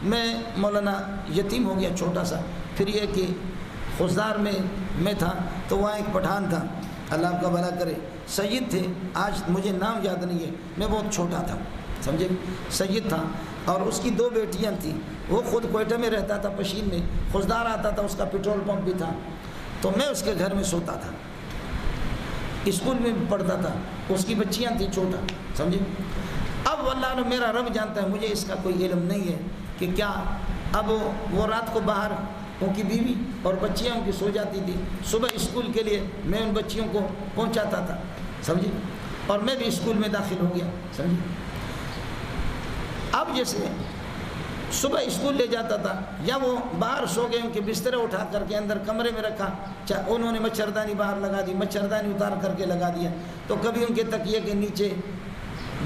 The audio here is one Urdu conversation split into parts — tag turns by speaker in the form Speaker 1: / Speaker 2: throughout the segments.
Speaker 1: میں مولانا یتیم ہو گیا چھوٹا سا. پھر یہ کہ خزدار میں تھا تو وہاں ایک پٹھان تھا, اللہ آپ کا بھلا کرے, سید تھے, آج مجھے نام یاد نہیں ہے, میں بہت چھوٹا تھا, سمجھے, سید تھا, اور اس کی 2 بیٹیاں تھیں. وہ خود کوئٹہ میں رہتا تھا, پشین میں. خزدار آتا تھا, اس کا پیٹرول پمپ بھی تھا, تو میں اس کے گھر میں سوتا تھا, اسکول میں پڑھتا تھا. اس کی بچیاں تھیں چھوٹا, سمجھے. اب واللہ نے میرا رب جانتا ہے, مجھے اس کا کوئی علم نہیں ہے کہ کیا. اب وہ رات کو باہر, ان کی بیوی اور بچیاں ان کی سو جاتی تھی, صبح اسکول کے لیے میں ان بچیوں کو پہنچاتا تھا, سمجھے, اور میں بھی اسکول میں داخل ہو گیا, سمجھے. اب جیسے صبح اسکول لے جاتا تھا, یا وہ باہر سو گئے, ان کے بسترے اٹھا کر کے اندر کمرے میں رکھا, انہوں نے مچھردانی باہر لگا دی, مچھردانی اتار کر کے لگا دیا, تو کبھی ان کے تکیے کے نیچے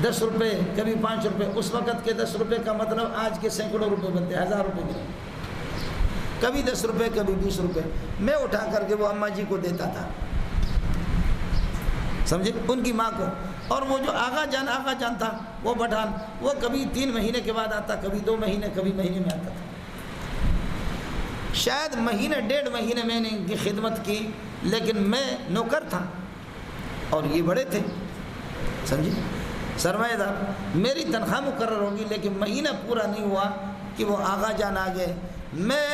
Speaker 1: 10 روپے, کبھی 5 روپے. اس وقت کے 10 روپے کا مطلب آج کے سینکڑوں روپے بنتے, 1000 روپے بھی. کبھی 10 روپے, کبھی 20 روپے میں اٹھا کر کے وہ اماں جی کو دیتا تھا, سمجھے, ان کی ماں کو. اور وہ جو آغا جان تھا, وہ پٹھان, وہ کبھی 3 مہینے کے بعد آتا, کبھی 2 مہینے, کبھی مہینے میں آتا تھا. شاید مہینے 1.5 مہینے میں نے ان کی خدمت کی, لیکن میں نوکر تھا اور یہ بڑے تھے, سمجھے. سرمایہ دار, میری تنخواہ مقرر ہوگی, لیکن مہینہ پورا نہیں ہوا کہ وہ آغا جان آ گئے, میں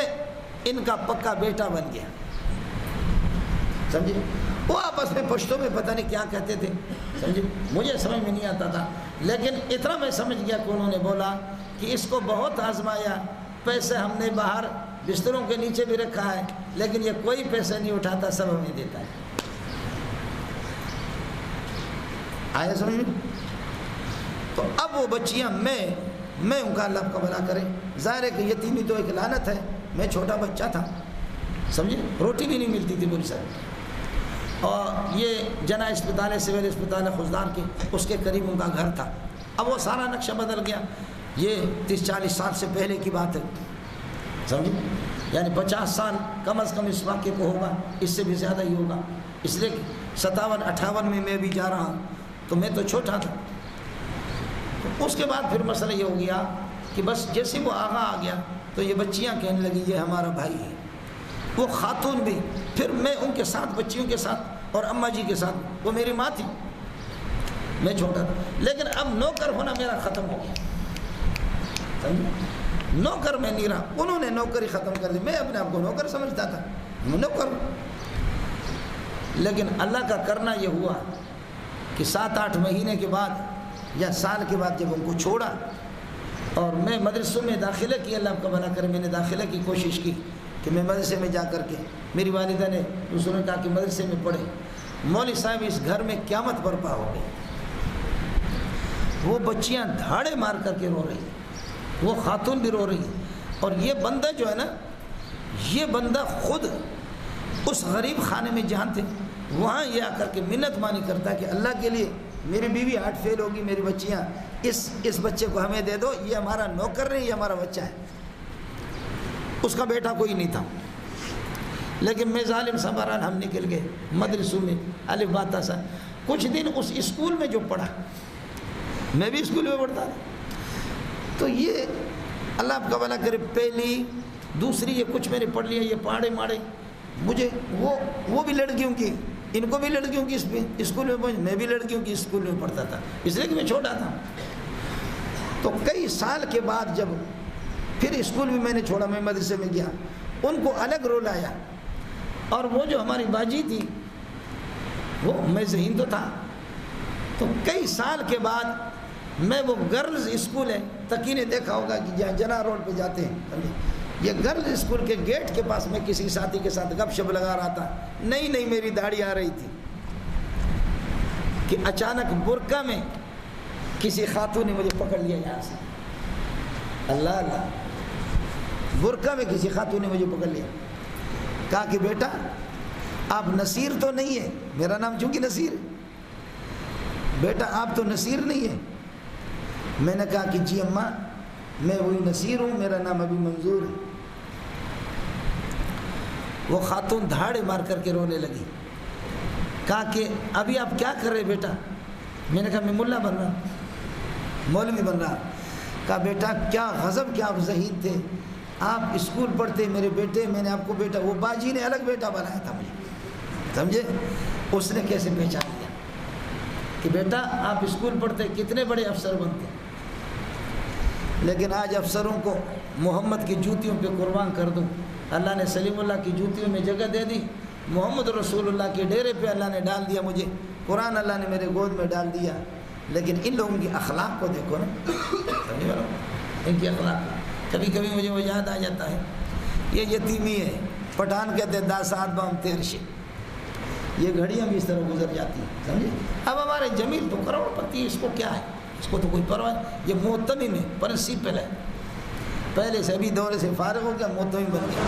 Speaker 1: ان کا پکا بیٹا بن گیا, سمجھے. وہ آپس میں پشتوں میں پتہ نہیں کیا کہتے تھے, سمجھے, مجھے سمجھ میں نہیں آتا تھا, لیکن اتنا میں سمجھ گیا کہ انہوں نے بولا کہ اس کو بہت آزمایا, پیسے ہم نے باہر بستروں کے نیچے بھی رکھا ہے, لیکن یہ کوئی پیسے نہیں اٹھاتا, سب ہمیں دیتا ہے. آیا سمجھ میں. تو اب وہ بچیاں, میں ان کا اللہ کا بھلا کرے. ظاہر ہے کہ یتیمی تو ایک لعنت ہے, میں چھوٹا بچہ تھا, سمجھے, روٹی بھی نہیں ملتی تھی پوری ساری. اور یہ جنا اسپتال ہے, سول اسپتال ہے خزدار کے, اس کے قریب ان کا گھر تھا. اب وہ سارا نقشہ بدل گیا, یہ 30-40 سال سے پہلے کی بات ہے, سمجھے, یعنی 50 سال کم از کم اس واقعے کو ہوگا, اس سے بھی زیادہ ہی ہوگا. اس لیے 57-58 میں بھی جا رہا ہوں, تو میں تو چھوٹا تھا. اس کے بعد پھر مسئلہ یہ ہو گیا کہ بس جیسے وہ آغا آ گیا تو یہ بچیاں کہنے لگی یہ ہمارا بھائی ہے. وہ خاتون بھی, پھر میں ان کے ساتھ, بچیوں کے ساتھ اور اماں جی کے ساتھ, وہ میری ماں تھی, میں چھوٹا تھا. لیکن اب نوکر ہونا میرا ختم ہو گیا, نوکر میں نہیں رہا, انہوں نے نوکری ختم کر دی. میں اپنے آپ کو نوکر سمجھتا تھا, میں نوکر. لیکن اللہ کا کرنا یہ ہوا کہ 7-8 مہینے کے بعد یا سال کے بعد جب ان کو چھوڑا اور میں مدرسوں میں داخلہ کی, اللہ آپ کا بھلا کرے, میں نے داخلہ کی کوشش کی کہ میں مدرسے میں جا کر کے, میری والدہ نے دوسروں نے کہا کہ مدرسے میں پڑھے. مولوی صاحب اس گھر میں قیامت برپا ہو گئی. وہ بچیاں دھاڑے مار کر کے رو رہی ہیں, وہ خاتون بھی رو رہی ہیں. اور یہ بندہ جو ہے نا, یہ بندہ خود اس غریب خانے میں جہاں تھے وہاں یہ آ کر کے منت مانی کرتا ہے کہ اللہ کے لیے میری بیوی ہارٹ فیل ہوگی, میری بچیاں, اس بچے کو ہمیں دے دو, یہ ہمارا نوکر نہیں, یہ ہمارا بچہ ہے. اس کا بیٹا کوئی نہیں تھا. لیکن میں ظالم سا بہرحال ہم نکل گئے مدرسوں میں, الف با تا سا. کچھ دن اس اسکول میں جو پڑھا, میں بھی اسکول میں پڑھتا تھا, تو یہ اللہ آپ کا بھلا کرے, پہلی دوسری یہ کچھ میں نے پڑھ لیا, یہ پہاڑے ماڑے. مجھے وہ بھی لڑکیوں کی, ان کو بھی لڑکیوں کی اسکول میں پہنچ, میں بھی لڑکیوں کی اسکول میں پڑھتا تھا, اس لیے کہ میں چھوٹا تھا. تو کئی سال کے بعد جب پھر اسکول بھی میں نے چھوڑا, میں مدرسے میں گیا, ان کو الگ رول آیا. اور وہ جو ہماری باجی تھی, وہ میں ذہین تو تھا, تو کئی سال کے بعد میں وہ گرلز اسکول ہے, تقی نے دیکھا ہوگا کہ جہاں جنا روڈ پہ جاتے ہیں, یہ گرلز اسکول کے گیٹ کے پاس میں کسی ساتھی کے ساتھ گپ شپ لگا رہا تھا. نہیں میری داڑھی آ رہی تھی کہ اچانک برقع میں کسی خاتون نے مجھے پکڑ لیا یہاں سے. اللہ اللہ, برقع میں کسی خاتون نے مجھے پکڑ لیا, کہا کہ بیٹا آپ نصیر تو نہیں ہے, میرا نام چونکہ نصیر ہے, بیٹا آپ تو نصیر نہیں ہے. میں نے کہا کہ جی اماں میں وہی نصیر ہوں, میرا نام ابھی منظور ہے. وہ خاتون دھاڑے مار کر کے رونے لگی, کہا کہ ابھی آپ کیا کر رہے بیٹا؟ میں نے کہا میں ملا بن رہا, مولوی بن رہا. کہا بیٹا کیا غضب کیا آپ ذہین تھے، آپ اسکول پڑھتے میرے بیٹے، میں نے آپ کو بیٹا، وہ باجی نے الگ بیٹا بنایا تھا مجھے، سمجھے؟ اس نے کیسے پہچان لیا کہ بیٹا آپ اسکول پڑھتے کتنے بڑے افسر بنتے، لیکن آج افسروں کو محمد کی جوتیوں پہ قربان کر دوں، اللہ نے سلیم اللہ کی جوتیوں میں جگہ دے دی، محمد رسول اللہ کے ڈیرے پہ اللہ نے ڈال دیا مجھے، قرآن اللہ نے میرے گود میں ڈال دیا، لیکن ان لوگوں کی اخلاق کو دیکھو نا، سمجھے بولو ان کی اخلاق، کبھی کبھی مجھے وہ یاد آ جاتا ہے، یہ یتیمی ہے، پٹھان کہتے ہیں داسات بام تیرشے، یہ گھڑیاں بھی اس طرح گزر جاتی ہیں، سمجھے؟ اب ہمارے جمیل تو کروڑ پتی، اس کو کیا ہے، اس کو تو کوئی پرواہ نہیں، یہ محتمم ہے، پرنسپل ہے، پہلے سے ابھی دورے سے فارغ ہو گیا، محتمم بن گیا۔